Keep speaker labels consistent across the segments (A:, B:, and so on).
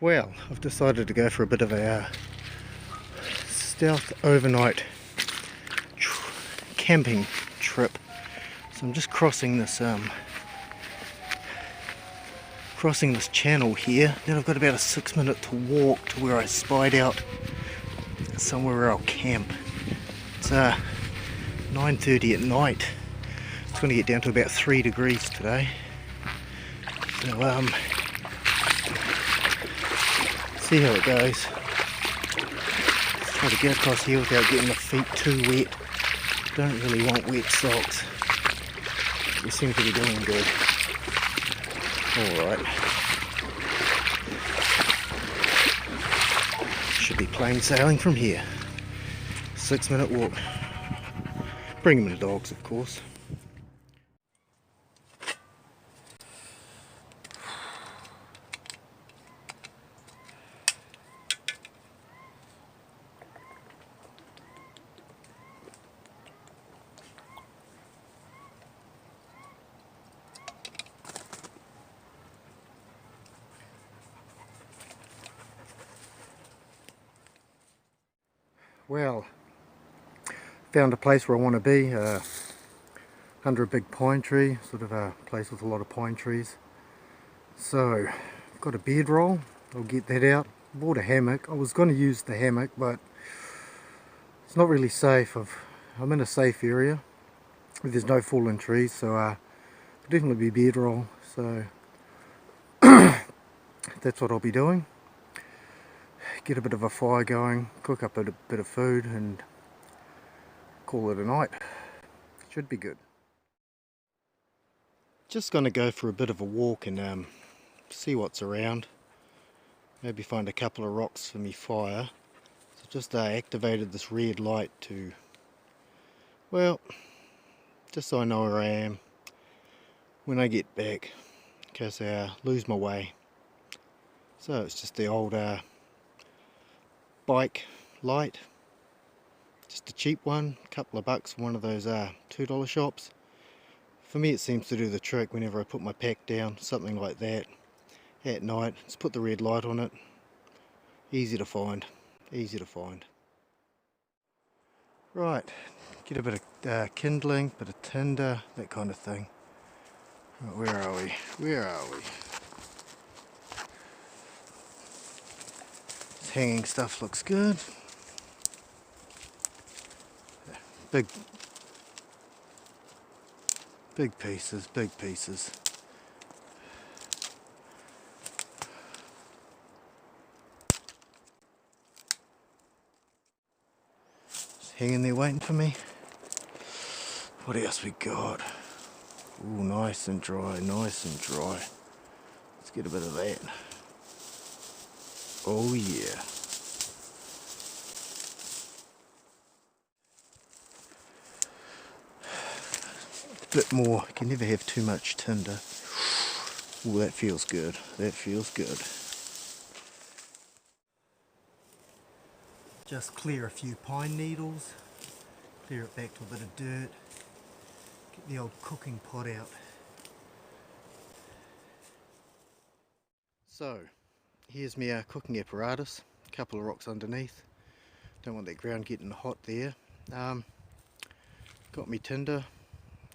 A: Well, I've decided to go for a bit of a stealth overnight camping trip. So I'm just crossing this channel here. Then I've got about a 6-minute to walk to where I spied out somewhere where I'll camp. It's 9:30 at night. It's going to get down to about 3 degrees today. So see how it goes. Let's try to get across here without getting the feet too wet. Don't really want wet socks. We seem to be doing good. Alright. Should be plain sailing from here. 6-minute walk. Bring them the dogs, of course. Well, found a place where I want to be, under a big pine tree, sort of a place with a lot of pine trees. So, I've got a bedroll, I'll get that out. Bought a hammock. I was going to use the hammock, but it's not really safe. I'm in a safe area, there's no fallen trees, so it'll definitely be bedroll. So, that's what I'll be doing. Get a bit of a fire going, cook up a bit of food and call it a night. Should be good. Just going to go for a bit of a walk and see what's around. Maybe find a couple of rocks for me fire. So just activated this red light to, well, just so I know where I am when I get back, in case I lose my way. So it's just the old bike light, just a cheap one, a couple of bucks from one of those $2 shops. For me it seems to do the trick whenever I put my pack down, something like that at night. Just put the red light on it. Easy to find, easy to find. Right, get a bit of kindling, bit of tinder, that kind of thing. Right, where are we? Where are we? Hanging stuff looks good. Big pieces, big pieces. Just hanging there waiting for me. What else we got? Ooh, nice and dry, nice and dry. Let's get a bit of that. Oh yeah. A bit more. You can never have too much tinder. Ooh, that feels good. That feels good. Just clear a few pine needles. Clear it back to a bit of dirt. Get the old cooking pot out. So, here's my cooking apparatus, a couple of rocks underneath. Don't want that ground getting hot there. Got me tinder,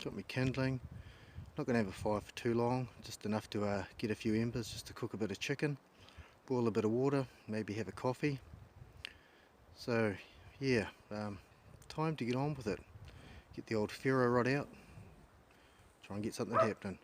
A: got me kindling. Not going to have a fire for too long, just enough to get a few embers just to cook a bit of chicken. Boil a bit of water, maybe have a coffee. So yeah, time to get on with it. Get the old ferro rod out, try and get something happening.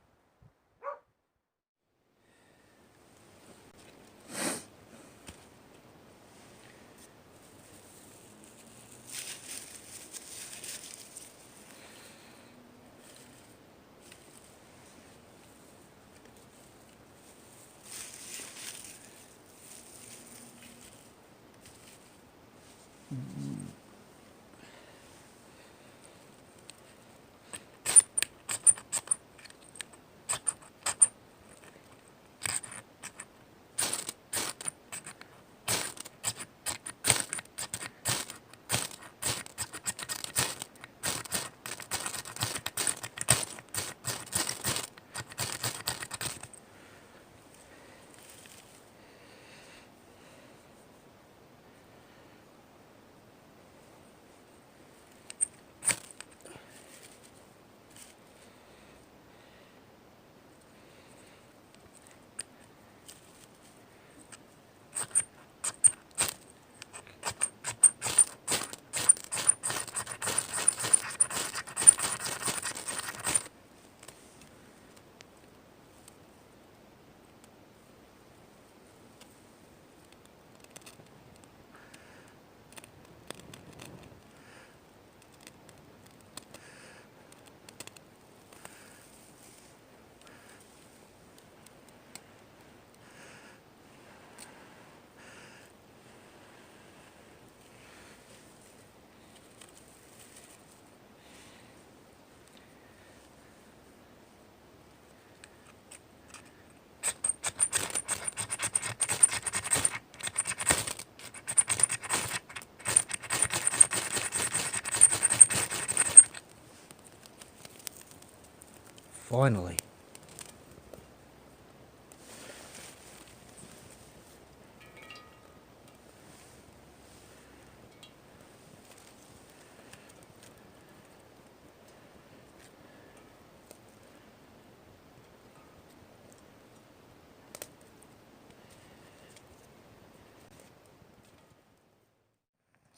A: Finally.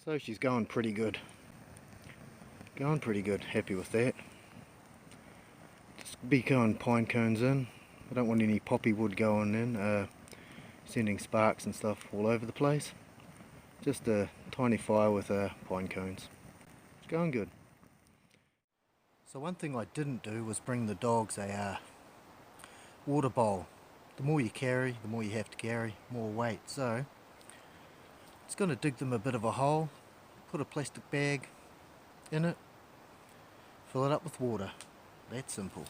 A: So she's going pretty good. Going pretty good, happy with that. Just be going pine cones in. I don't want any poppy wood going in, sending sparks and stuff all over the place. Just a tiny fire with pine cones. It's going good. So one thing I didn't do was bring the dogs a water bowl. The more you carry, the more you have to carry, more weight. So it's going to dig them a bit of a hole, put a plastic bag in it, fill it up with water. That's simple.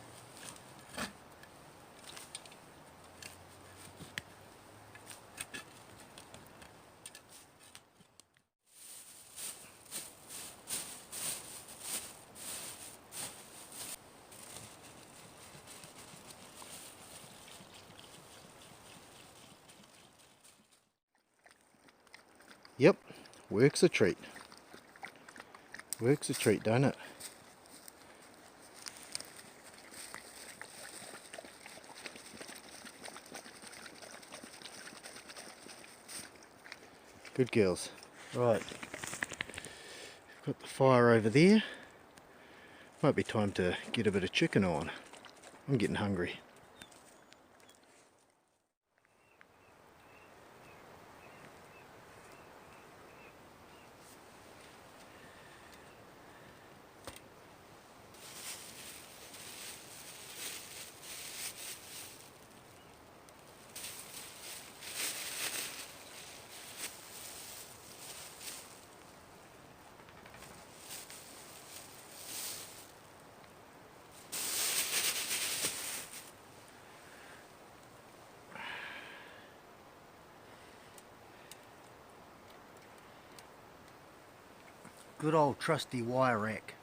A: Yep, works a treat. Works a treat, don't it? Good girls. Right, got the fire over there. Might be time to get a bit of chicken on. I'm getting hungry. Good old trusty wire rack.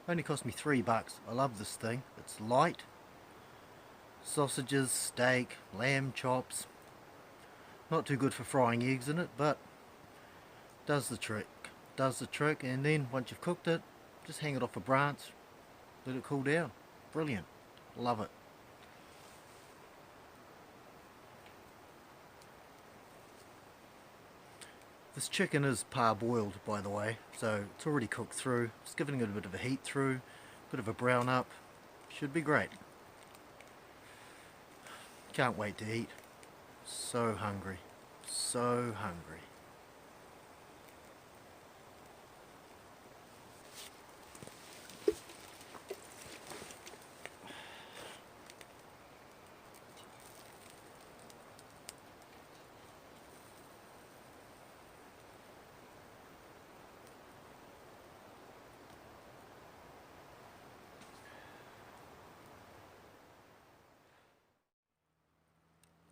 A: Only cost me $3. I love this thing. It's light. Sausages, steak, lamb chops. Not too good for frying eggs in it, but does the trick. Does the trick, and then once you've cooked it, just hang it off a branch, let it cool down. Brilliant. Love it. This chicken is parboiled, by the way, so it's already cooked through. Just giving it a bit of a heat through, bit of a brown up. Should be great. Can't wait to eat. So hungry. So hungry.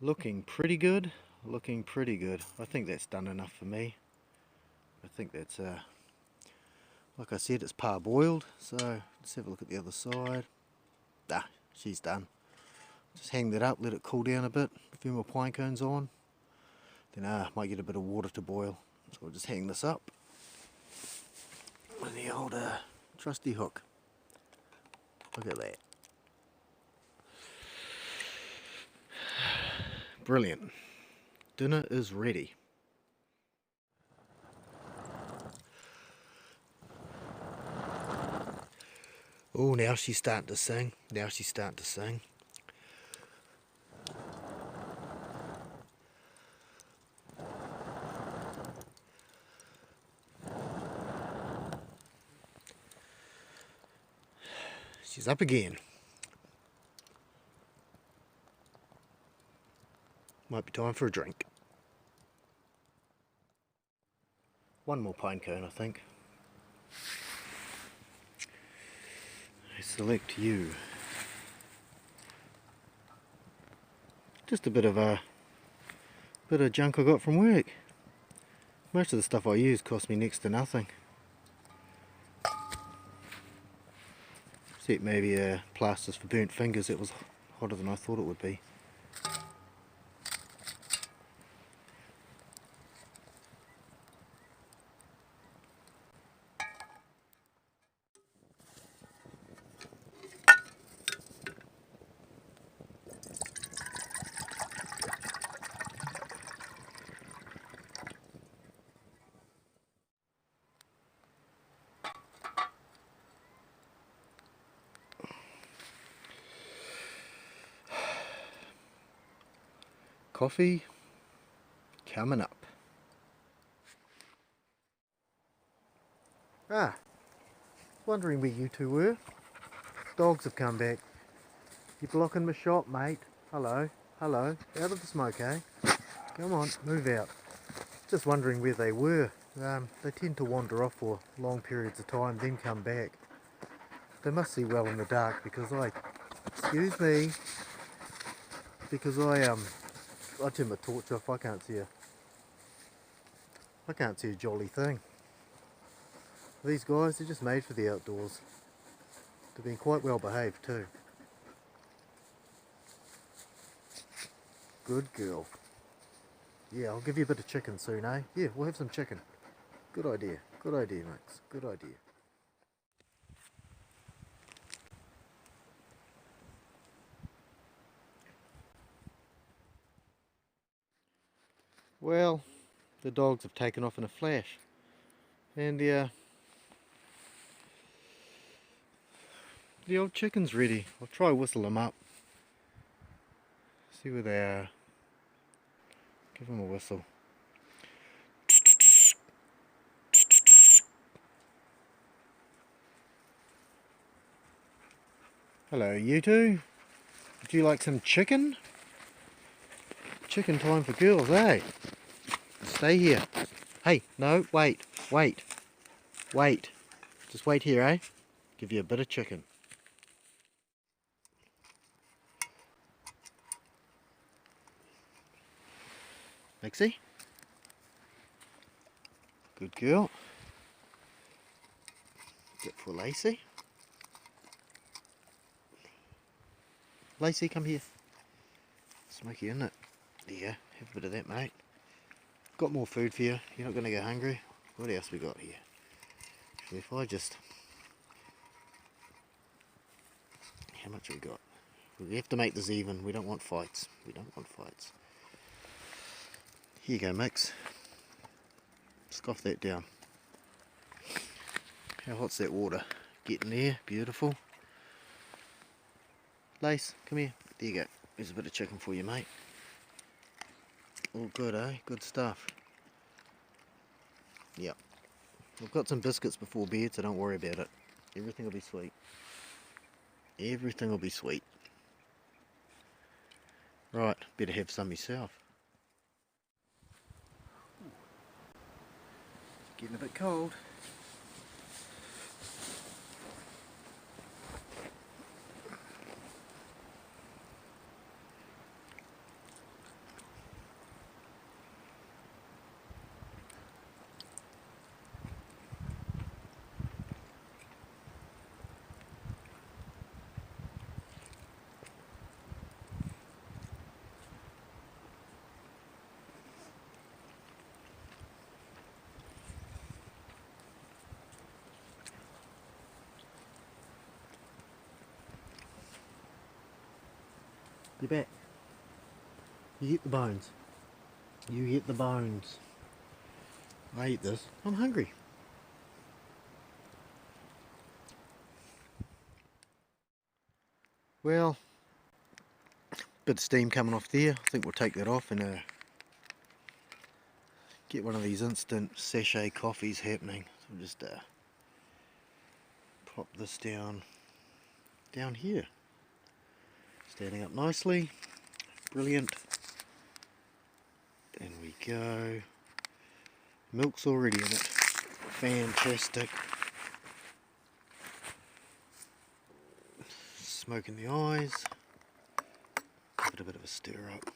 A: Looking pretty good. Looking pretty good. I think that's done enough for me. I think that's like I said, it's parboiled, so let's have a look at the other side. Ah, she's done. Just hang that up, let it cool down a bit, a few more pine cones on. Then might get a bit of water to boil. So we'll just hang this up with the old trusty hook. Look at that. Brilliant. Dinner is ready. Oh, now she's starting to sing. Now she's starting to sing. She's up again. Might be time for a drink. One more pine cone, I think. I select you. Just a bit of junk I got from work. Most of the stuff I use cost me next to nothing. Except maybe plasters for burnt fingers. It was hotter than I thought it would be. Coffee coming up. Wondering where you two were. Dogs have come back. You're blocking my shop, mate. Hello, hello. Out of the smoke, eh? Come on, move out. Just wondering where they were. They tend to wander off for long periods of time, then come back. They must see well in the dark because excuse me, because I turn my torch off. I can't see a jolly thing. These guys, they're just made for the outdoors. They've been quite well behaved too. Good girl. Yeah, I'll give you a bit of chicken soon, eh? Yeah, we'll have some chicken. Good idea, Max. Good idea. Well, the dogs have taken off in a flash. And the old chicken's ready. I'll try whistle them up. See where they are. Give them a whistle. Hello, you two. Would you like some chicken? Chicken time for girls, eh? Stay here. Hey, no, wait. Just wait here, eh? Give you a bit of chicken. Mixie? Good girl. Get for Lacey. Lacey, come here. Smoky, isn't it? There you go. Have a bit of that, mate. Got more food for you. You're not going to go hungry. What else we got here? Actually, if I just... How much we got? We have to make this even. We don't want fights. Here you go, Mix. Scoff that down. How hot's that water? Getting there. Beautiful. Lace, come here. There you go. There's a bit of chicken for you, mate. All good, eh? Good stuff. Yep. We've got some biscuits before bed, so don't worry about it. Everything will be sweet. Everything will be sweet. Right, better have some myself. Getting a bit cold. You're back. You get the bones. You get the bones. I eat this. I'm hungry. Well, bit of steam coming off there. I think we'll take that off and get one of these instant sachet coffees happening. So we'll just prop this down here. Standing up nicely. Brilliant. There we go. Milk's already in it. Fantastic. Smoke in the eyes. Give it a bit of a stir up.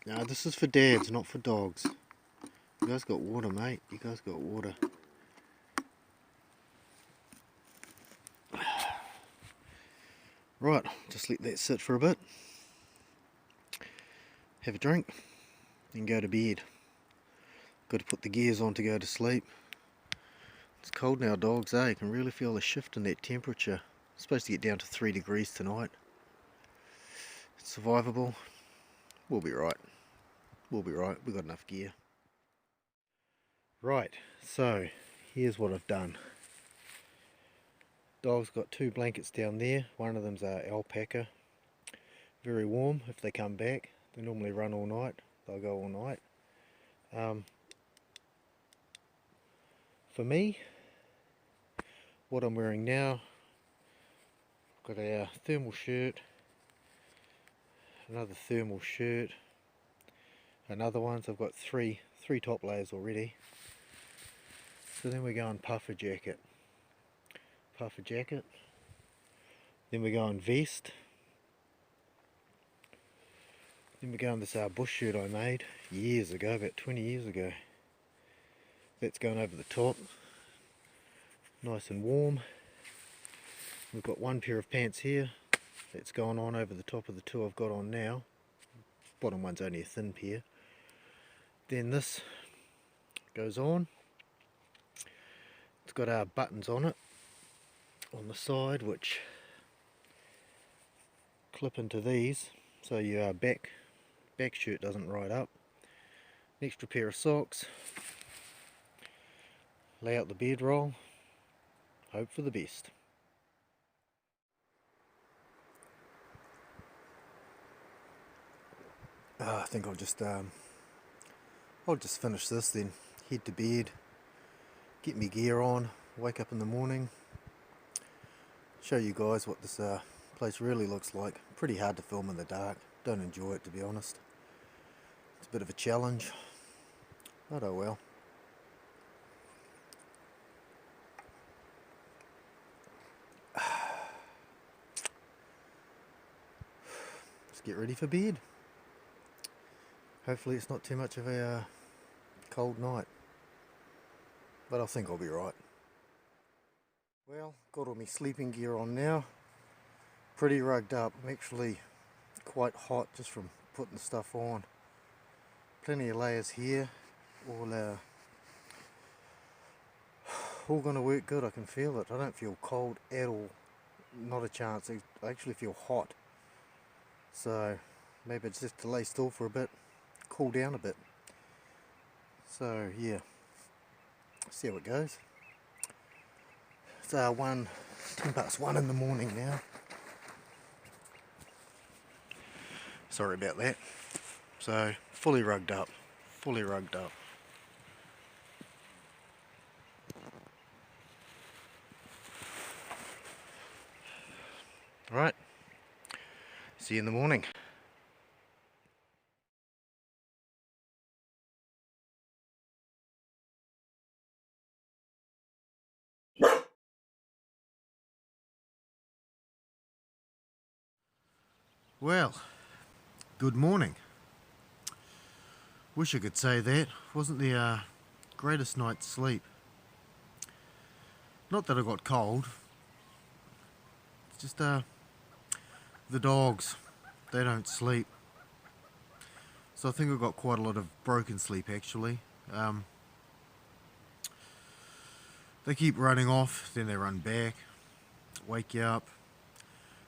A: Now this is for dads, not for dogs. You guys got water, mate. You guys got water. Right, just let that sit for a bit, have a drink, then go to bed. Got to put the gears on to go to sleep. It's cold now, dogs, eh? You can really feel the shift in that temperature. It's supposed to get down to 3 degrees tonight. It's survivable. We'll be right. We'll be right. We've got enough gear. Right, so here's what I've done. Dog's got 2 blankets down there. One of them's alpaca. Very warm if they come back. They normally run all night. They'll go all night. For me, what I'm wearing now, I've got a thermal shirt, another thermal shirt, another one, so I've got three top layers already. So then we go on puffer jacket, then we go on vest, then we go on this bush shirt I made years ago, about 20 years ago. That's going over the top, nice and warm. We've got one pair of pants here, that's gone on over the top of the 2 I've got on now. Bottom one's only a thin pair. Then this goes on. It's got buttons on it on the side which clip into these so your back shirt doesn't ride up. An extra pair of socks. Lay out the bedroll. Hope for the best. I think I'll just finish this, then head to bed, get me gear on, wake up in the morning, show you guys what this place really looks like. Pretty hard to film in the dark. Don't enjoy it, to be honest. It's a bit of a challenge, but oh well. Let's get ready for bed. Hopefully it's not too much of a cold night, but I think I'll be right. Well, got all my sleeping gear on now. Pretty rugged up. I'm actually quite hot just from putting the stuff on. Plenty of layers here. All gonna work good. I can feel it. I don't feel cold at all. Not a chance. I actually feel hot. So maybe it's just to lay still for a bit, cool down a bit. So yeah, see how it goes. It's 10 past 1 in the morning now. Sorry about that. So fully rugged up. Right, see you in the morning. Well, good morning. Wish I could say that. Wasn't the greatest night's sleep. Not that I got cold. It's just the dogs, they don't sleep. So I think I got quite a lot of broken sleep actually. They keep running off, then they run back, wake you up,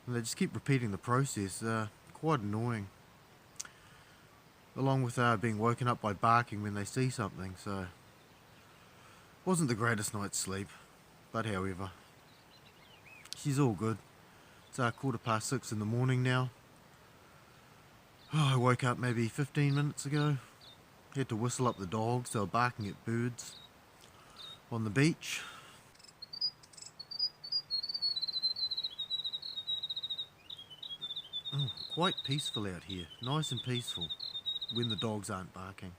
A: and they just keep repeating the process. Quite annoying. Along with being woken up by barking when they see something, so wasn't the greatest night's sleep, but however, she's all good. It's 6:15 in the morning now. I woke up maybe 15 minutes ago. Had to whistle up the dogs, they were barking at birds on the beach. Oh, quite peaceful out here, nice and peaceful when the dogs aren't barking.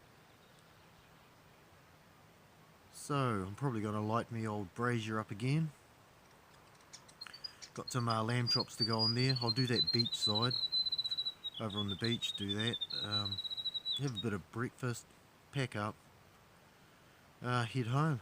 A: So I'm probably going to light me old brazier up again. Got some lamb chops to go on there. I'll do that beach side. Over on the beach, do that. Have a bit of breakfast, pack up, head home.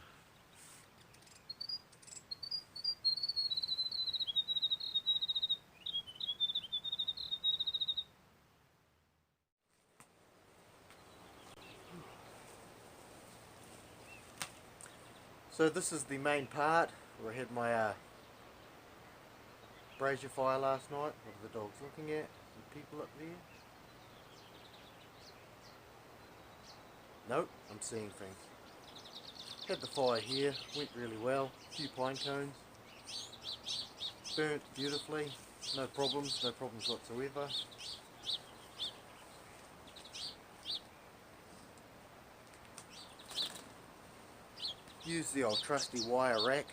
A: So this is the main part where I had my brazier fire last night. What are the dogs looking at? Some people up there? Nope, I'm seeing things. Had the fire here, went really well. A few pine cones. Burnt beautifully. No problems whatsoever. Use the old trusty wire rack.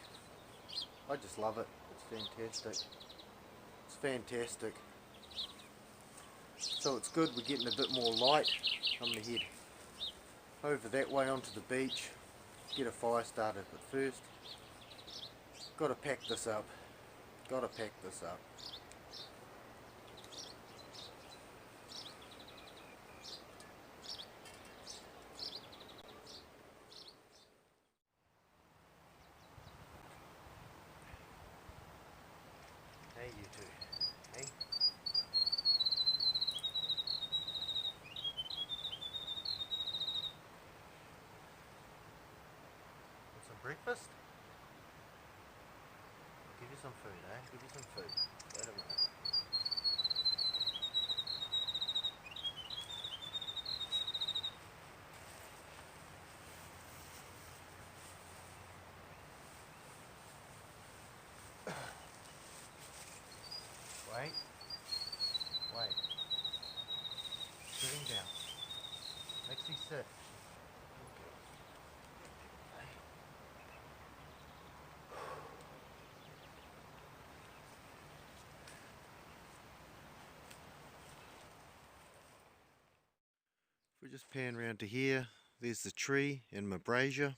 A: I just love it. It's fantastic. It's fantastic. So it's good we're getting a bit more light. I'm going to head over that way onto the beach, get a fire started, but first got to pack this up. Got to pack this up. Hey you two. Hey. Want some breakfast? I'll give you some food, eh? Give you some food. Wait a minute. Wait. Wait. Sitting down. Lexi, sit. If we just pan round to here, there's the tree and my brazier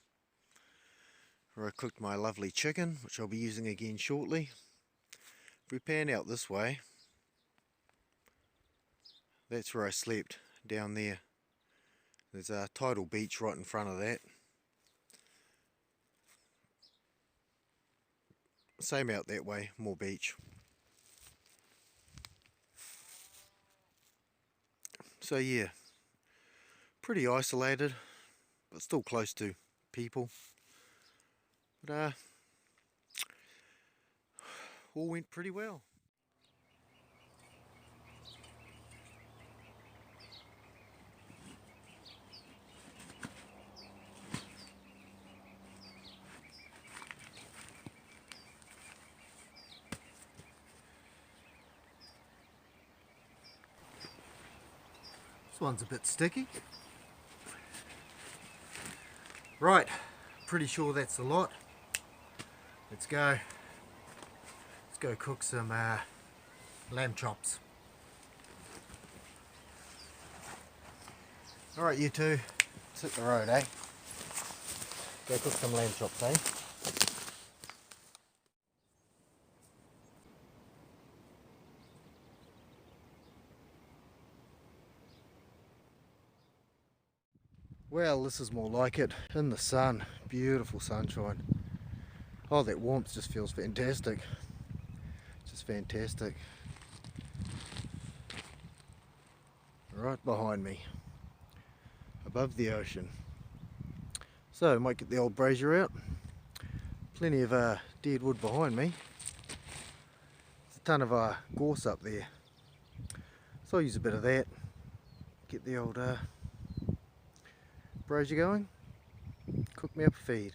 A: where I cooked my lovely chicken, which I'll be using again shortly. If we pan out this way, that's where I slept, down there. There's a tidal beach right in front of that. Same out that way, more beach. So yeah, pretty isolated, but still close to people. But all went pretty well. This one's a bit sticky. Right, pretty sure that's a lot. Let's go. Let's go cook some lamb chops. Alright you two, let's hit the road, eh? Go cook some lamb chops, eh? Well, this is more like it. In the sun, beautiful sunshine. Oh, that warmth just feels fantastic. Just fantastic. Right behind me, above the ocean. So, might get the old brazier out. Plenty of dead wood behind me. There's a ton of gorse up there. So I'll use a bit of that. Get the old brazier going. Cook me up a feed.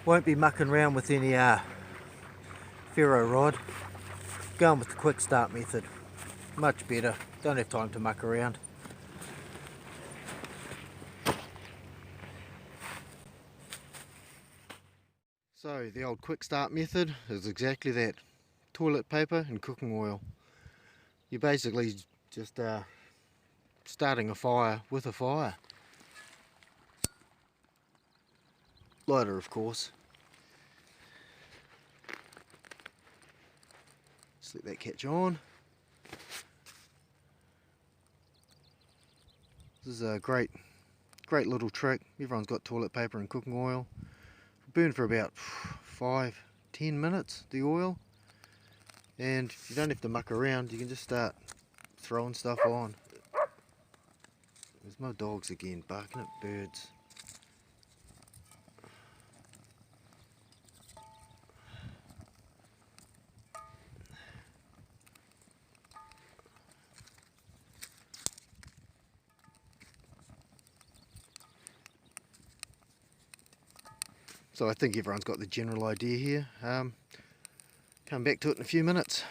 A: Won't be mucking around with any ferro rod. Going with the quick start method. Much better. Don't have time to muck around. So the old quick start method is exactly that. Toilet paper and cooking oil. You're basically just starting a fire with a fire. Lighter, of course. Just let that catch on. This is a great little trick. Everyone's got toilet paper and cooking oil. Burn for about 5-10 minutes, the oil. And you don't have to muck around, you can just start throwing stuff on. There's my dogs again, barking at birds. So I think everyone's got the general idea here. Come back to it in a few minutes.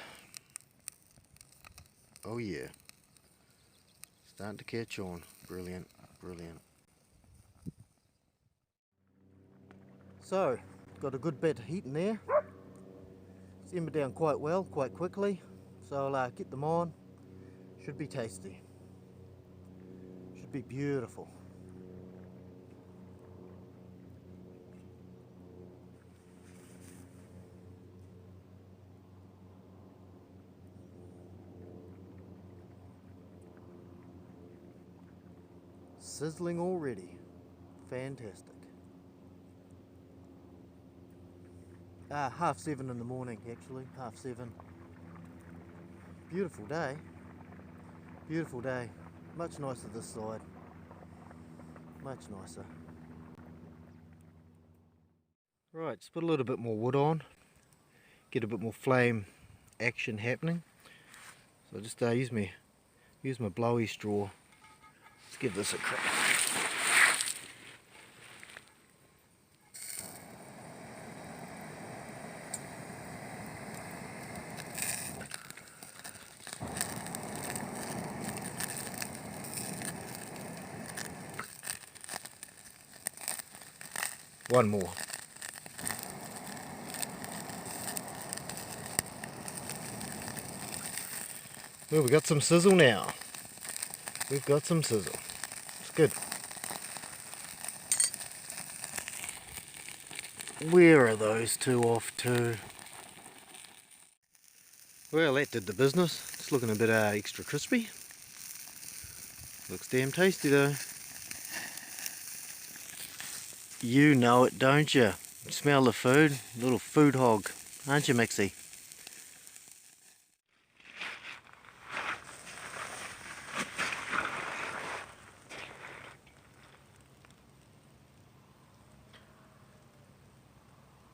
A: Oh yeah, starting to catch on. Brilliant, brilliant. So, got a good bit of heat in there. Simmered down quite well, quite quickly. So I'll get them on. Should be tasty. Should be beautiful. Sizzling already. Fantastic. 7:30 in the morning, actually. 7:30. Beautiful day. Beautiful day. Much nicer this side. Much nicer. Right, just put a little bit more wood on. Get a bit more flame action happening. So just use my blowy straw. Let's give this a crack. One more. Well, we got some sizzle now. We've got some sizzle. It's good. Where are those two off to? Well, that did the business. It's looking a bit extra crispy. Looks damn tasty though. You know it, don't you? Smell the food? Little food hog, aren't you, Mixie?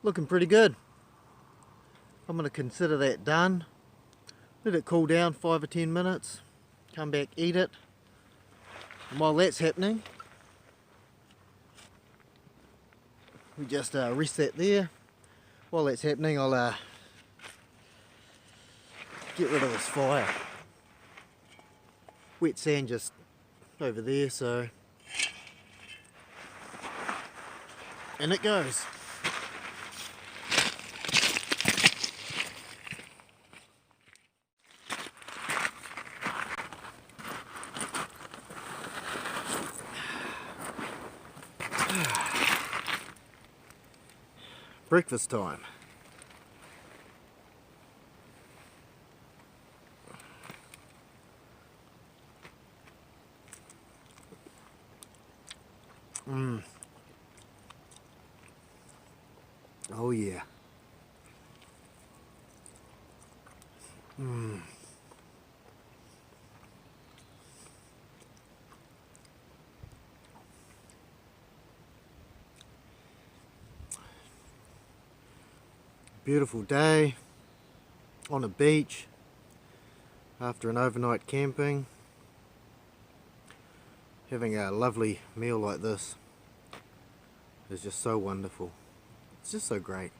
A: Looking pretty good. I'm going to consider that done. Let it cool down 5 or 10 minutes. Come back, eat it. And while that's happening, we just rest that there. While that's happening, I'll get rid of this fire. Wet sand just over there, so... And it goes. Breakfast time. Oh yeah. Beautiful day on a beach after an overnight camping. Having a lovely meal like this is just so wonderful. It's just so great.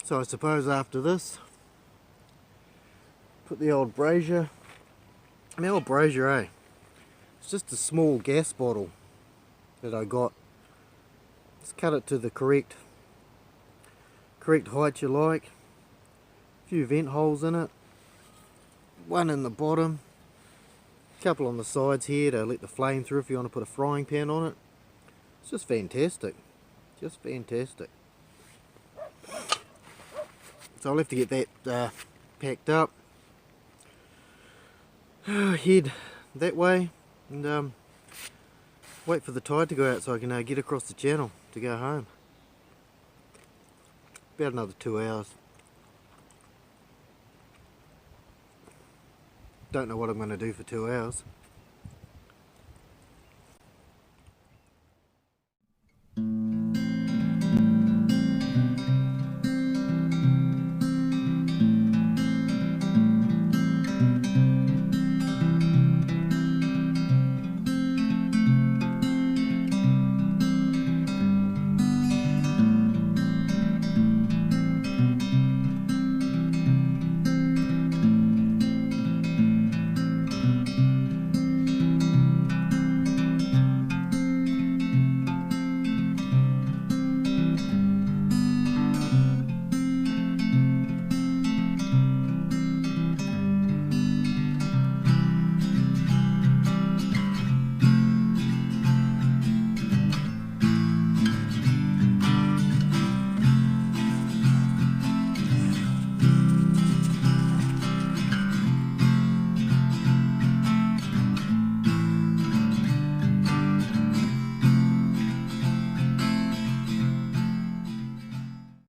A: So I suppose after this, put the old brazier. My old brazier, eh? It's just a small gas bottle that I got. Just cut it to the correct correct height you like. A few vent holes in it. One in the bottom. A couple on the sides here to let the flame through if you want to put a frying pan on it. It's just fantastic. Just fantastic. So I'll have to get that packed up. Head that way and wait for the tide to go out so I can get across the channel to go home. About another 2 hours. Don't know what I'm going to do for 2 hours.